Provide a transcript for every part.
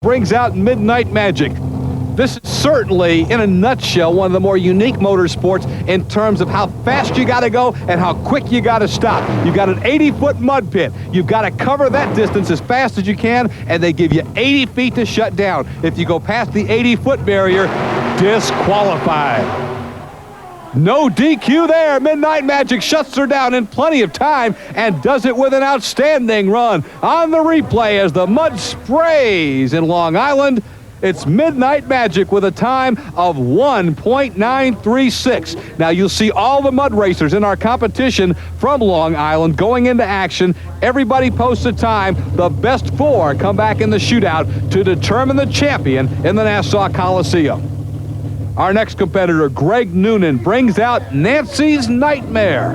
brings out Midnight Magic. This is certainly, in a nutshell, one of the more unique motorsports in terms of how fast you got to go and how quick you got to stop. You've got an 80-foot mud pit. You've got to cover that distance as fast as you can, and they give you 80 feet to shut down. If you go past the 80-foot barrier, disqualified. No DQ there. Midnight Magic shuts her down in plenty of time and does it with an outstanding run. On the replay as the mud sprays in Long Island, it's Midnight Magic with a time of 1.936. Now you'll see all the mud racers in our competition from Long Island going into action. Everybody posts a time. The best four come back in the shootout to determine the champion in the Nassau Coliseum. Our next competitor, Greg Noonan, brings out Nancy's Nightmare.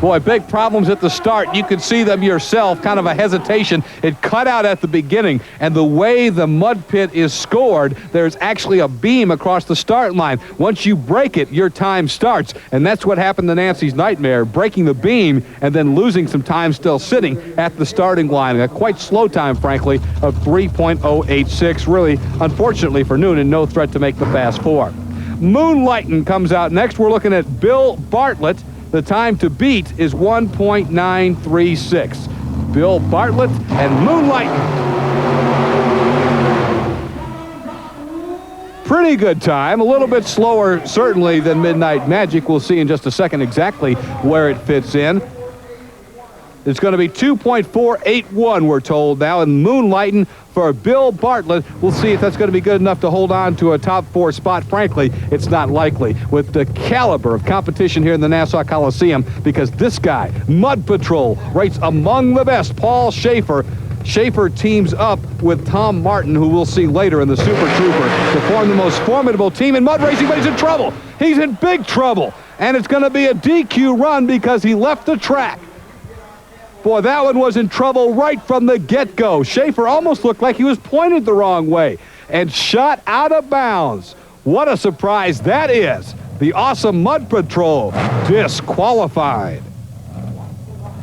Boy, big problems at the start. You could see them yourself, kind of a hesitation. It cut out at the beginning, and the way the mud pit is scored, there's actually a beam across the start line. Once you break it, your time starts, and that's what happened to Nancy's Nightmare, breaking the beam and then losing some time still sitting at the starting line. A quite slow time, frankly, of 3.086. Really, unfortunately for Noonan, no threat to make the Fast Four. Moonlightin' comes out next. We're looking at Bill Bartlett. The time to beat is 1.936. Bill Bartlett and Moonlightin'. Pretty good time. A little bit slower, certainly, than Midnight Magic. We'll see in just a second exactly where it fits in. It's going to be 2.481, we're told now, and Moonlightin' for Bill Bartlett. We'll see if that's going to be good enough to hold on to a top four spot. Frankly, it's not likely with the caliber of competition here in the Nassau Coliseum, because this guy, Mud Patrol, rates among the best. Paul Schaefer. Schaefer teams up with Tom Martin, who we'll see later in the Super Trooper, to form the most formidable team in mud racing, but he's in trouble. He's in big trouble, and it's going to be a DQ run because he left the track. Boy, that one was in trouble right from the get-go. Schaefer almost looked like he was pointed the wrong way and shot out of bounds. What a surprise that is. The awesome Mud Patrol disqualified.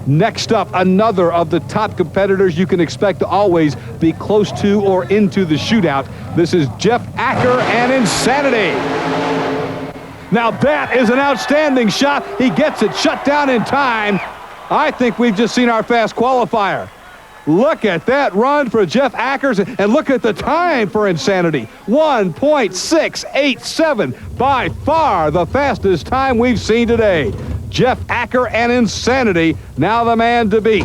Next up, another of the top competitors you can expect to always be close to or into the shootout. This is Jeff Acker and Insanity. Now that is an outstanding shot. He gets it shut down in time. I think we've just seen our fast qualifier. Look at that run for Jeff Ackers, and look at the time for Insanity. 1.687, by far the fastest time we've seen today. Jeff Acker and Insanity, now the man to beat.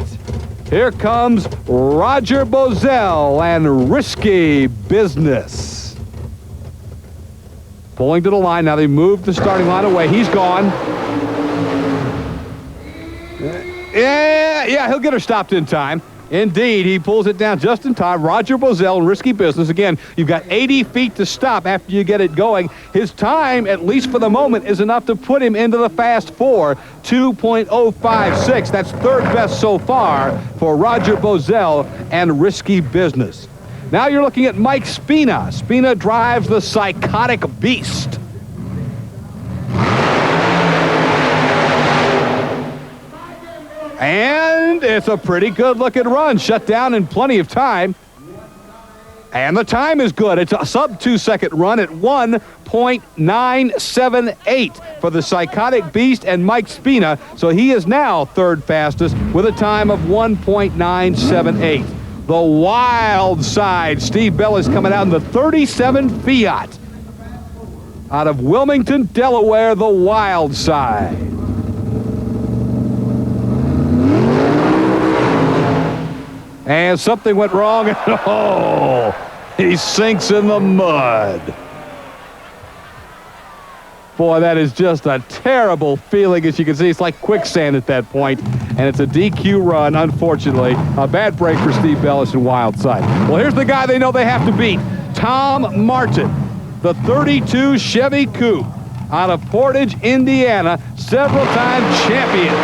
Here comes Roger Bozell and Risky Business. Pulling to the line, now they move the starting line away. He's gone. Yeah, he'll get her stopped in time. Indeed, he pulls it down just in time. Roger Bozell and Risky Business. Again, you've got 80 feet to stop after you get it going. His time, at least for the moment, is enough to put him into the Fast Four, 2.056. That's third best so far for Roger Bozell and Risky Business. Now you're looking at Mike Spina. Spina drives the Psychotic Beast. And it's a pretty good-looking run. Shut down in plenty of time. And the time is good. It's a sub-2-second run at 1.978 for the Psychotic Beast and Mike Spina. So he is now third fastest with a time of 1.978. The Wild Side. Steve Bell is coming out in the 37 Fiat. Out of Wilmington, Delaware, the Wild Side. And something went wrong, and oh, he sinks in the mud. Boy, that is just a terrible feeling. As you can see, it's like quicksand at that point, and it's a DQ run, unfortunately. A bad break for Steve Bellis and Wildside. Well, here's the guy they know they have to beat, Tom Martin, the 32 Chevy Coupe out of Portage, Indiana, several-time champion.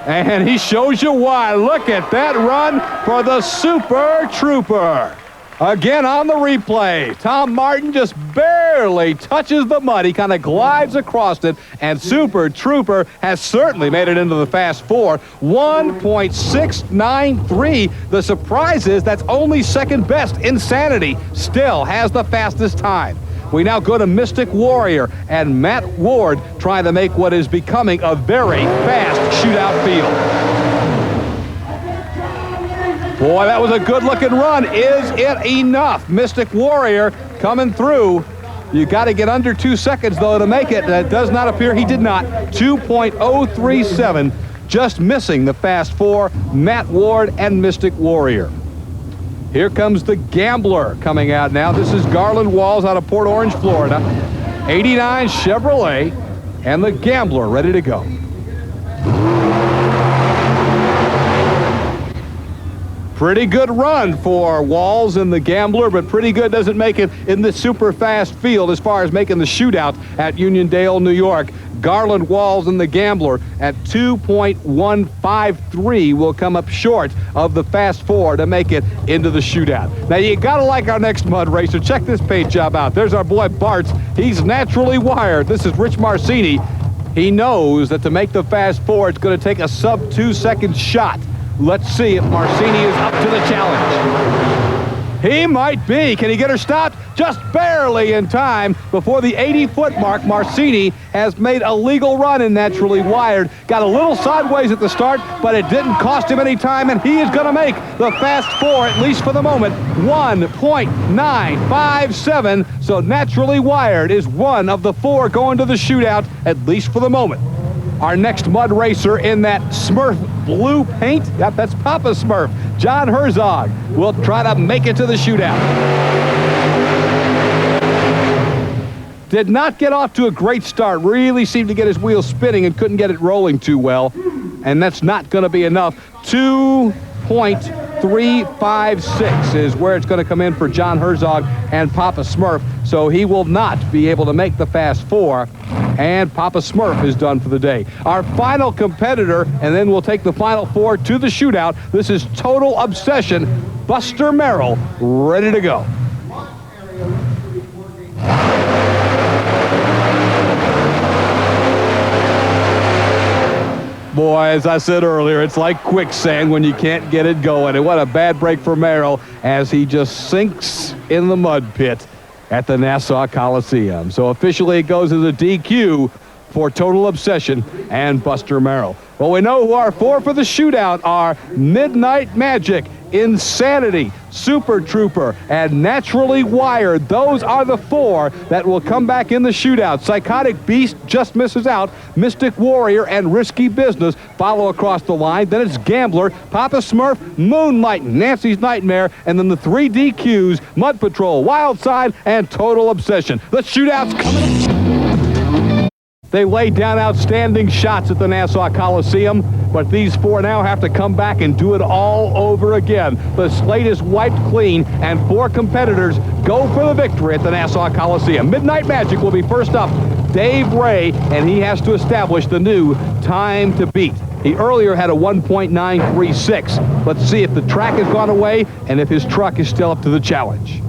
And he shows you why. Look at that run for the Super Trooper. Again on the replay, Tom Martin just barely touches the mud. He kind of glides across it, and Super Trooper has certainly made it into the Fast Four. 1.693. The surprise is that's only second best. Insanity still has the fastest time. We now go to Mystic Warrior and Matt Ward trying to make what is becoming a very fast shootout field. Boy, that was a good-looking run. Is it enough? Mystic Warrior coming through. You got to get under 2 seconds, though, to make it. That does not appear he did not. 2.037, just missing the Fast Four, Matt Ward and Mystic Warrior. Here comes the Gambler coming out now. This is Garland Walls out of Port Orange, Florida. 89 Chevrolet, and the Gambler ready to go. Pretty good run for Walls and the Gambler, but pretty good doesn't make it in the super fast field as far as making the shootout at Uniondale, New York. Garland, Walls, and the Gambler at 2.153 will come up short of the Fast Four to make it into the shootout. Now, you got to like our next mud racer. Check this paint job out. There's our boy Bart. He's naturally wired. This is Rich Marcini. He knows that to make the Fast Four, it's going to take a sub 2 second shot. Let's see if Marcini is up to the challenge. He might be. Can he get her stopped? Just barely in time. Before the 80-foot mark, Marcini has made a legal run in Naturally Wired. Got a little sideways at the start, but it didn't cost him any time, and he is going to make the Fast Four, at least for the moment, 1.957. So Naturally Wired is one of the four going to the shootout, at least for the moment. Our next mud racer in that Smurf blue paint, yep, that's Papa Smurf, John Herzog, will try to make it to the shootout. Did not get off to a great start, really seemed to get his wheels spinning and couldn't get it rolling too well, and that's not going to be enough. 2.356 is where it's going to come in for John Herzog and Papa Smurf, so he will not be able to make the Fast Four. And Papa Smurf is done for the day. Our final competitor, and then we'll take the final four to the shootout. This is Total Obsession, Buster Merrill, ready to go. Boy, as I said earlier, it's like quicksand when you can't get it going. And what a bad break for Merrill as he just sinks in the mud pit at the Nassau Coliseum. So officially it goes as a DQ for Total Obsession and Buster Merrill. Well, we know who our four for the shootout are: Midnight Magic, Insanity, Super Trooper, and Naturally Wired. Those are the four that will come back in the shootout. Psychotic Beast just misses out. Mystic Warrior and Risky Business follow across the line. Then it's Gambler, Papa Smurf, Moonlight, Nancy's Nightmare, and then the three DQs, Mud Patrol, Wild Side, and Total Obsession. The shootout's coming up. They laid down outstanding shots at the Nassau Coliseum, but these four now have to come back and do it all over again. The slate is wiped clean, and four competitors go for the victory at the Nassau Coliseum. Midnight Magic will be first up. Dave Ray, and he has to establish the new time to beat. He earlier had a 1.936. Let's see if the track has gone away and if his truck is still up to the challenge.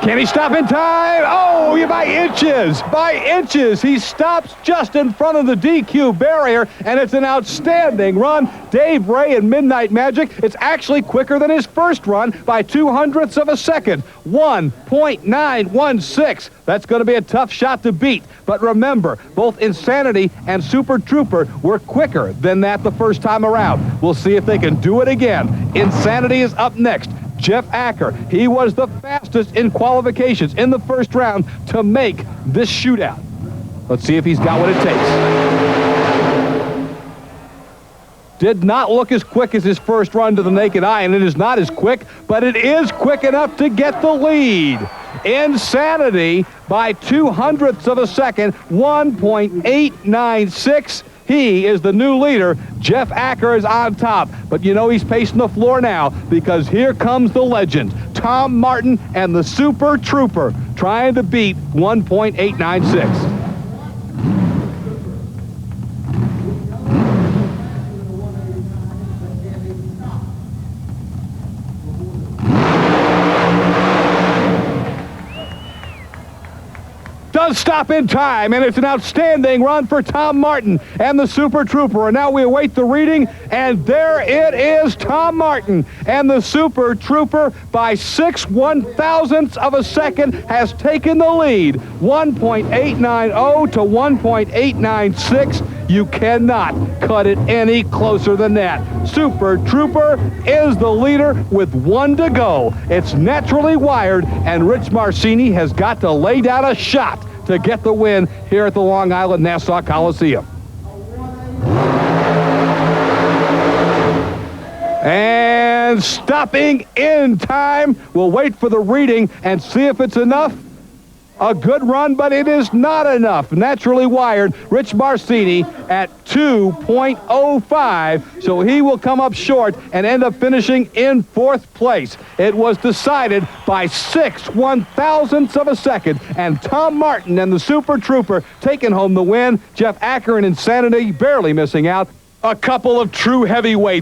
Can he stop in time? Oh, by inches, by inches. He stops just in front of the DQ barrier, and it's an outstanding run. Dave Ray and Midnight Magic, it's actually quicker than his first run by 0.02 of a second. 1.916. That's going to be a tough shot to beat. But remember, both Insanity and Super Trooper were quicker than that the first time around. We'll see if they can do it again. Insanity is up next. Jeff Acker, he was the fastest in qualifications in the first round to make this shootout. Let's see if he's got what it takes. Did not look as quick as his first run to the naked eye, and it is not as quick, but it is quick enough to get the lead. Insanity by 0.02 of a second, 1.896. He is the new leader. Jeff Acker is on top. But you know he's pacing the floor now because here comes the legend, Tom Martin and the Super Trooper, trying to beat 1.896. does stop in time, and it's an outstanding run for Tom Martin and the Super Trooper. And now we await the reading, and there it is. Tom Martin and the Super Trooper by 6 1/1000ths of a second has taken the lead. 1.890 to 1.896. You cannot cut it any closer than that. Super Trooper is the leader with 1 to go. It's naturally wired, and Rich Marcini has got to lay down a shot to get the win here at the Long Island Nassau Coliseum. And stopping in time. We'll wait for the reading and see if it's enough. A good run, but it is not enough. Naturally wired, Rich Marcini at 2.05, so he will come up short and end up finishing in 4th place. It was decided by 6 1/1000ths of a second, and Tom Martin and the Super Trooper taking home the win. Jeff Acker and Insanity barely missing out. A couple of true heavyweights